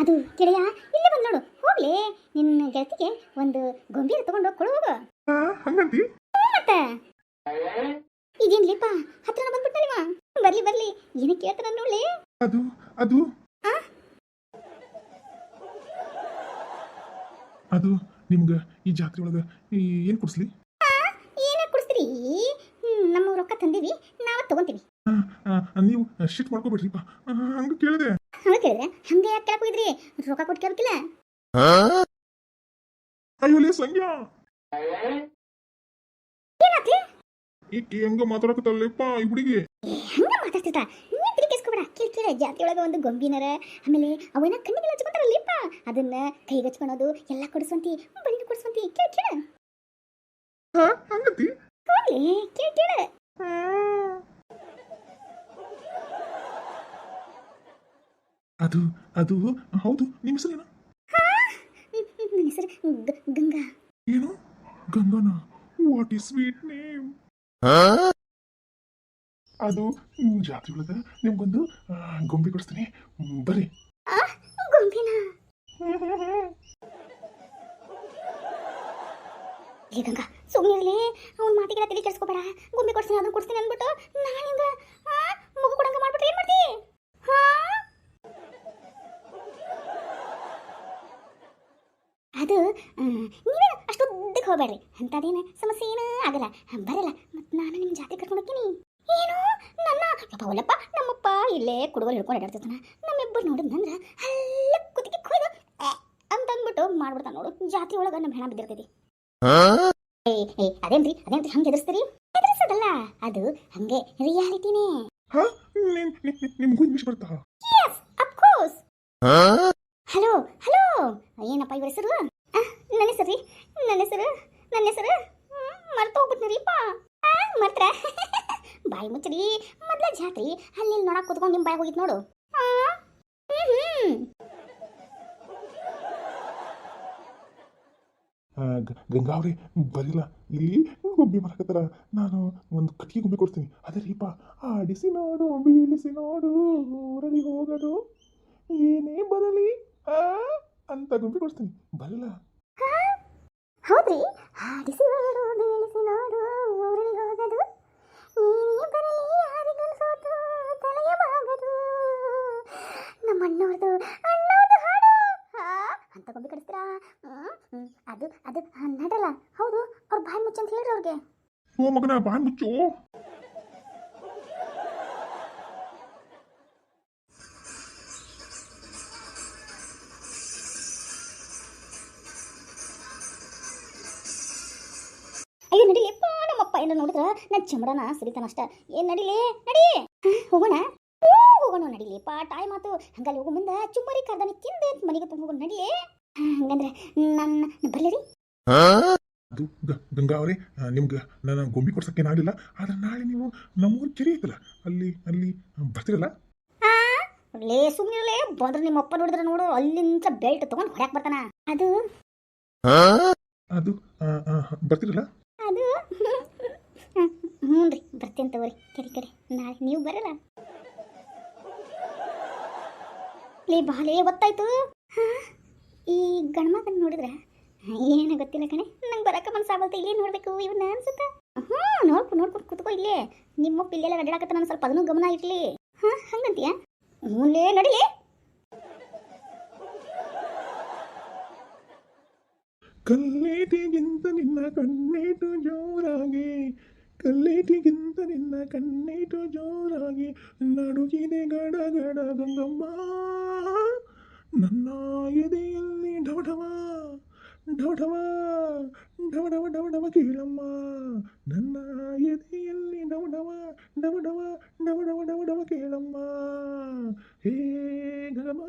ಅದು ಗೆಳೆಯ ಇಲ್ಲೇ ಬಂದು ನೋಡು ಹೋಗ್ಲಿ ನಿನ್ನ ಗೆಳತಿಗೆ ಒಂದು ಗೊಂಬೆ ತಗೊಂಡು ಕೊಡು ಹೋಗು. ಹಂಗಂತಿ ಮತ್ತೆ ಇದೇನ್ಲಿಪ್ಪ ಹತ್ರ ಬಂದ್ಬಿಟ್ಟಲ್ವ ಬರ್ಲಿ ಬರ್ಲಿ ಏನ ಕೇಳ್ತಾನ ನೋಡ್ಲಿ. ಅದು ಅದು ಆ? ಅದು ನಿಮ್ಗ ಈ ಜಾತ್ರೆ ಒಳಗ ಏನ್ ಕೊಡ್ಸ್ಲಿ? ಏನ ಕೊಡಿಸ್ತೀರಿ? ನಮ್ಮ ರೊಕ್ಕ ತಂದೀವಿ ನಾವ ತಗೊಂತೀವಿ. ನೀವು ಶಿಟ್ ಮಾಡ್ಕೋಬೇಡ್ರಿಪ್ಪ. ಹಂಗ ಕೇಳಿದೆ. ಹಂಗ ಕೇಳಿದ್ರೆ ಹಂಗೆ ಯಾಕೆ ಕೇಳಕ್ ಹೋಗಿದ್ರಿ? ರೊಕ್ಕ ಕೊಟ್ಟು ಕೇಳ್ಬೇಕಿಲ್ಲ. ಅಯ್ಯೋಲೇ ಸಂಗ್ಯಾ, ಏನಾತ್ಲಿ? ಈಕಿ ಹೆಂಗ ಮಾತಾಡಕತ್ತಲ್ಲಪ್ಪ ಈ ಹುಡುಗಿ. ಹಂಗ ಮಾತಾಡ್ತಿರ್ತಾ ನೀ ತಿರುಗಿಸ್ಕೊಬೇಡ. ಕೇಳ ಜಾತಿ ಒಳಗ ಒಂದು ಗೊಂಬಿನರ ಆಮೇಲೆ ಅವನ ಕಣ್ಣಿಗೆಲ್ಲ ಹಚ್ಕೊಂತಾರಲ್ಲಿಪ್ಪ ಅದನ್ನ ಕೈಗೆ ಹಚ್ಕೊಳೋದು ಎಲ್ಲ ಕೊಡಿಸ್ವಂತಿ ಬಳಿನ ಕೊಡಿಸ್ವಂತಿ. ಕೇಳ ಹಂಗಂತಿ ಹೋಗ್ಲಿ ಕೇಳ. ಅದು ಅದು ಹೌದು. ನಿಮ್ಮ ಹೆಸರೇನು? ನನ್ನ ಹೆಸರು ಗಂಗಾ. ಏನು ಗಂಗಾನ? What is sweet name. ಅದು ಜಾತ್ರೆ ಒಳಗ ನಿಮ್ಗೊಂದು ಗೊಂಬೆ ಕೊಡಿಸ್ತೀನಿ ಬರ್ರಿ. ಗೊಂಬಿನ ಏ ಗಂಗಾ ಸುಮ್ಮನಿರ್ಲಿ. ಅವ್ನ ಮಾತಿಗೆಲ್ಲ ತಲೆ ಕೆಡಿಸ್ಕೋಬೇಡ. ಗೊಂಬೆ ಕೊಡ್ತೀನಿ ಅದನ್ನ ಕೊಡ್ತೀನಿ ಅಂದ್ಬಿಟ್ಟು ನಾಳೆಯಿಂದ ಮಗು ಕೊಡಂಗ ಮಾಡ್ಬಿಟ್ರೆ ಏನ್ ಮಾಡ್ತಿ? ಅದು ನೀವೇನು ಅಷ್ಟು ಉದ್ದಕ್ಕೆ ಹೋಗ್ಬೇಡ್ರಿ. ಅಂಥದ್ದೇನು ಸಮಸ್ಯೆ ಏನೂ ಆಗಲ್ಲ. ಬರಲ್ಲ ಮತ್ತು ನಾನು ನಿಮ್ಮ ಜಾತ್ರೆ ಕರ್ಕೊಂಡು ಹೋಗ್ತೀನಿ. ಏನು ನನ್ನ ಅವಲ್ಲಪ್ಪ ನಮ್ಮಪ್ಪ ಇಲ್ಲೇ ಕುಡುಗೋಲು ಹಿಡ್ಕೊಂಡು ಇಡಾಡ್ತಿರ್ತಾನ. ನಮ್ಮಿಬ್ಬರು ನೋಡಿದ್ನಂದ್ರೆ ಅಲ್ಲ ಕುತ್ತಿಗೆ ಕೊಯ್ದು ಅಂತ ಅಂದ್ಬಿಟ್ಟು ಮಾಡ್ಬಿಡ್ತಾನ ನೋಡು. ಜಾತ್ರೆ ಒಳಗೆ ನಮ್ಮ ಹೆಣ ಬಿದ್ದಿರ್ತೈತಿ. ಅದೇನ್ರಿ ಹಂಗೆ ಎದುರಿಸ್ತೀರಿ? ಎದುರಿಸೋದಲ್ಲ ಅದು ಹಂಗೆ ರಿಯಾಲಿಟಿನೇ. ನಿಮ್ಗೂ ಇಂಗ್ಲಿಷ್ ಬರ್ತಾ? Yes of course. Hello hello ಏನಪ್ಪ ಇವ್ರ ಹೆಸರು? ನನ್ನ ಹೆಸರು ನನ್ನ ಹೆಸರು ಮರ್ತು ಹೋಗ್ಬಿಟ್ನರಿಪ್ಪ. ಮರ್ತ್ರ ಬಾಯಿ ಮುಚ್ಚರಿ. ಮೊದ್ಲ ಜಾತ್ರಿ ಅಲ್ಲಿ ನೋಡಕ್ ಕೂತ್ಕೊಂಡು ನಿಮ್ಮ ಬಾಯಿ ಹೋಗಿತ್ ನೋಡು. ಗಂಗಾ ಅವ್ರಿ ಬರಿಲ್ಲ ಇಲ್ಲಿ ಗೊಂಬೆ ಬರಕತ್ತಾರ. ನಾನು ಒಂದು ಕಟ್ಟಿಗೆ ಗೊಂಬೆ ಕೊಡ್ತೀನಿ. ಅದೇ ರೀಪ ಆಡಿಸಿ ನೋಡು ಬೀಳಿಸಿ ನೋಡು ಊರಳಿ ಹೋಗೋದು ಏನೇ ಬರಲಿ ಅಂತ ಗೊಂಬೆ ಕೊಡ್ತೀನಿ. ಬರಲ್ಲ? ಹೌದ್ರಿ. ಆಡಿಸಿ ನೋಡು ಬೀಳಿಸಿ ನೋಡು ಊರಳಿ ಹೋಗೋದು ಏನೇ ಬರಲಿ ಯಾರಿಗೂ ಸೋತು ತಲೆಯ ಬಾಗದು ನಮ್ಮ ಅಣ್ಣವ್ರದು ಹಾಡು ಅಂತ ಗೊಂಬೆ ಕಳಿಸ್ತೀರಾ? ಅದು ಅದು ನಡಲ್ಲ. ಹೌದು ಅವ್ರ ಬಾಯಿ ಮುಚ್ಚ ಅಂತ ಹೇಳ್ರಿ ಅವ್ರಿಗೆ. ಓ ಮಗನ ಬಾಯ್ ಮುಚ್ಚು. ಅಯ್ಯೋ ನಡಿಲಿಪ್ಪ. ನಮ್ಮಪ್ಪ ಏನ ನೋಡಿದ್ರ ನನ್ನ ಚಮಡನ ಸುರಿತಾನ ಅಷ್ಟ. ಏನ್ ನಡಿಲಿ ನಡಿ ಹೋಗೋಣ ಹೋಗೋಣ ನಡಿಲಿಪ್ಪ. ಟೈಮ್ ಆತು. ಹಂಗಲ್ಲಿ ಹೋಗೋ ಮುಂದೆ ಚುಮ್ಮರಿ ಕರ್ದಾನಿ ತಿಂದು ಮನೆಗೆ ತುಂಬ ಹೋಗೋಣ ನಡಿಲಿ. ಹಂಗಂದ್ರೆ ನನ್ನ ಬರ್ಲಿರಿ. ಅದು ಗಂಗಾ ಅವರೇ ನಿಮ್ಗೆ ನಾನು ಗೊಂಬೆ ಕೊಡ್ಸಕ್ಕೇನಾಗಲಿಲ್ಲ. ಆದ್ರೆ ನಾಳೆ ನೀವು ನಮ್ಮೂರು ಕೆರೆ ಐತಲ್ಲ ಅಲ್ಲಿ ಅಲ್ಲಿ ಬರ್ತೀರಲ್ಲ? ಲೇ ಸುಮ್ಮನೆ ಬಂದ್ರೆ ನಿಮ್ಮ ಅಪ್ಪ ನೋಡಿದ್ರೆ ನೋಡು ಅಲ್ಲಿಂದ ಬೆಲ್ಟ್ ತಗೊಂಡು ಹೊಡ್ಯಾಕ್ ಬರ್ತಾನ. ಅದು ಅದು ಬರ್ತೀರಲ್ಲ? ಅದು ಹ್ಞೂ ರೀ ಬರ್ತೀನಿ ತಗೋರಿ. ಕಡೆ ನಾಳೆ ನೀವು ಬರಲ್ಲ? ಲೇ ಬಾಲೇ ಗೊತ್ತಾಯ್ತು. ಈ ಗಣಮಗನ್ ನೋಡಿದ್ರೆ ಏನು ಗೊತ್ತಿಲ್ಲ ಕಣೆ. ನಂಗೆ ಬರಕ್ಕೆ ಮನ್ಸಾಗಲ್ತ. ಇಲ್ಲೇ ನೋಡ್ಬೇಕು ಇವನ್ನ ಅನ್ಸುತ್ತ. ನೋಡ್ಕೊಂಡು ಕುತ್ಕೋ ಇಲ್ಲೇ. ನಿಮ್ಮಪ್ಪ ಇಲ್ಲೆಲ್ಲ ಅಡ್ಡಾಡಕತ್ತ. ನಾನು ಸ್ವಲ್ಪ ಅದನ್ನು ಗಮನ ಇರ್ಲಿ. ಹಂಗಂತೀಯ? ಹ್ಞೂಲೇ ನಡಿಲೇ. ಕಲ್ಲೇಟಿಗಿಂತ ನಿನ್ನ ಕಣ್ಣೇಟು ಜೋರಾಗಿ ಕಲ್ಲೇಟಿಗಿಂತ ನಿನ್ನ ಕಣ್ಣೇಟು ಜೋರಾಗಿ ನಡುಗಿದೆ ಗಡ ಗಡ ಗಂಗಮ್ಮ ನನ್ನ ಎದೆಯಲ್ಲಿ ಢವಢವ ಢವಢವ ಢವಢವ ಢವಢವ ಕೇಳಮ್ಮ ನನ್ನ ಎದೆಯಲ್ಲಿ ಢವಢವ ಢವಢವ ಢವಢವ ಢವಢವ ಕೇಳಮ್ಮ ಹೇ ಗಗಮ